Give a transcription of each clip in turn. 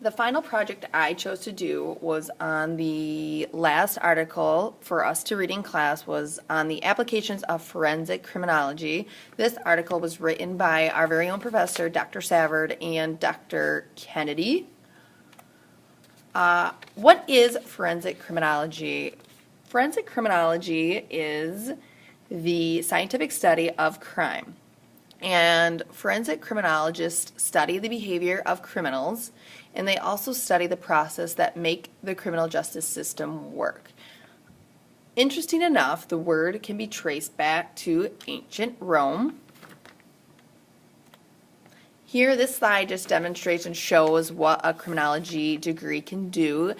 The final project I chose to do was on the last article for us to read in class was on the applications of forensic criminology. This article was written by our very own professor, Dr. Savard and Dr. Kennedy. What is forensic criminology? Forensic criminology is the scientific study of crime. And forensic criminologists study the behavior of criminals, and they also study the process that make the criminal justice system work. Interesting enough, the word can be traced back to ancient Rome. Here, this slide just demonstrates and shows what a criminology degree can do,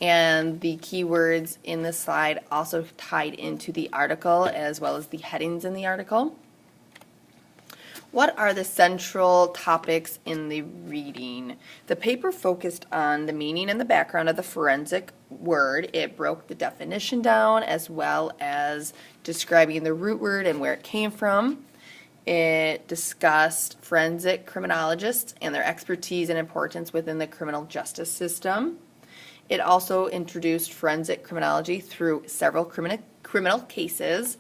and the keywords in this slide also tied into the article as well as the headings in the article. What are the central topics in the reading? The paper focused on the meaning and the background of the forensic word. It broke the definition down as well as describing the root word and where it came from. It discussed forensic criminologists and their expertise and importance within the criminal justice system. It also introduced forensic criminology through several criminal cases,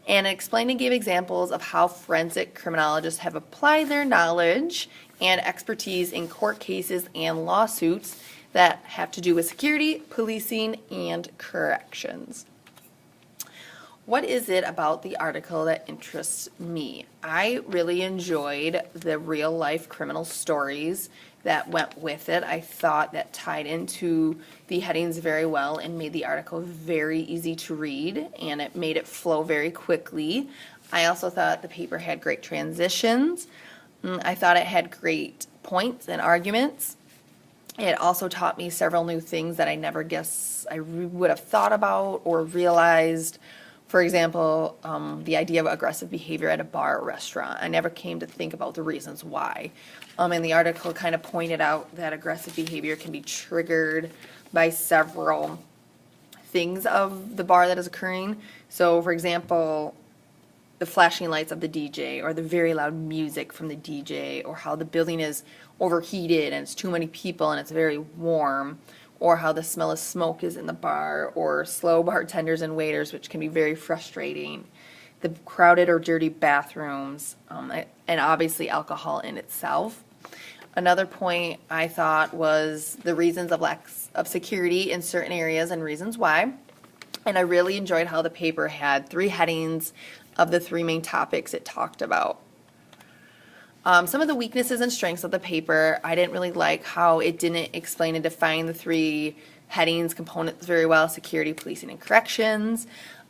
and it explained and gave examples of how forensic criminologists have applied their knowledge and expertise in court cases and lawsuits that have to do with security, policing, and corrections. What is it about the article that interests me? I really enjoyed the real-life criminal stories that went with it. I thought that tied into the headings very well and made the article very easy to read, and it made it flow very quickly. I also thought the paper had great transitions. I thought it had great points and arguments. It also taught me several new things that I never guess I would have thought about or realized. For example, the idea of aggressive behavior at a bar or restaurant. I never came to think about the reasons why. And the article kind of pointed out that aggressive behavior can be triggered by several things of the bar that is occurring. So, for example, the flashing lights of the DJ, or the very loud music from the DJ, or how the building is overheated and it's too many people and it's very warm, or how the smell of smoke is in the bar, or slow bartenders and waiters, which can be very frustrating, the crowded or dirty bathrooms, and obviously alcohol in itself. Another point I thought was the reasons of lack of security in certain areas and reasons why. And I really enjoyed how the paper had 3 headings of the 3 main topics it talked about. Some of the weaknesses and strengths of the paper, I didn't really like how it didn't explain and define the 3 headings components very well: security, policing, and corrections.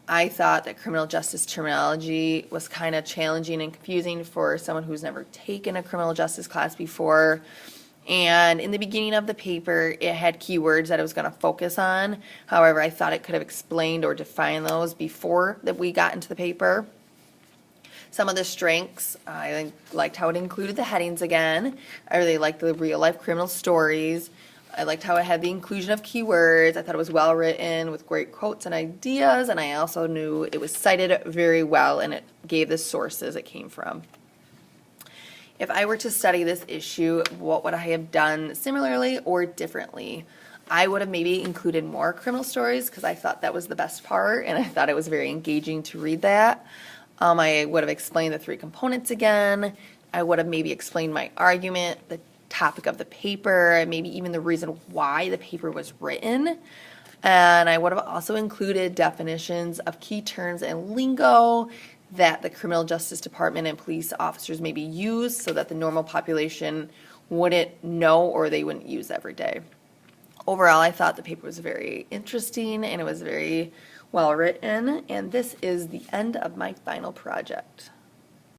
I thought that criminal justice terminology was kind of challenging and confusing for someone who's never taken a criminal justice class before. And in the beginning of the paper, it had keywords that it was going to focus on. However, I thought it could have explained or defined those before that we got into the paper. Some of the strengths, I liked how it included the headings again. I really liked the real-life criminal stories. I liked how it had the inclusion of keywords. I thought it was well written with great quotes and ideas, and I also knew it was cited very well, and it gave the sources it came from. If I were to study this issue, what would I have done similarly or differently? I would have maybe included more criminal stories because I thought that was the best part, and I thought it was very engaging to read that. I would have explained the 3 components again. I would have maybe explained my argument, the topic of the paper, and maybe even the reason why the paper was written. And I would have also included definitions of key terms and lingo that the criminal justice department and police officers maybe use so that the normal population wouldn't know or they wouldn't use every day. Overall, I thought the paper was very interesting and it was very well written, and this is the end of my final project.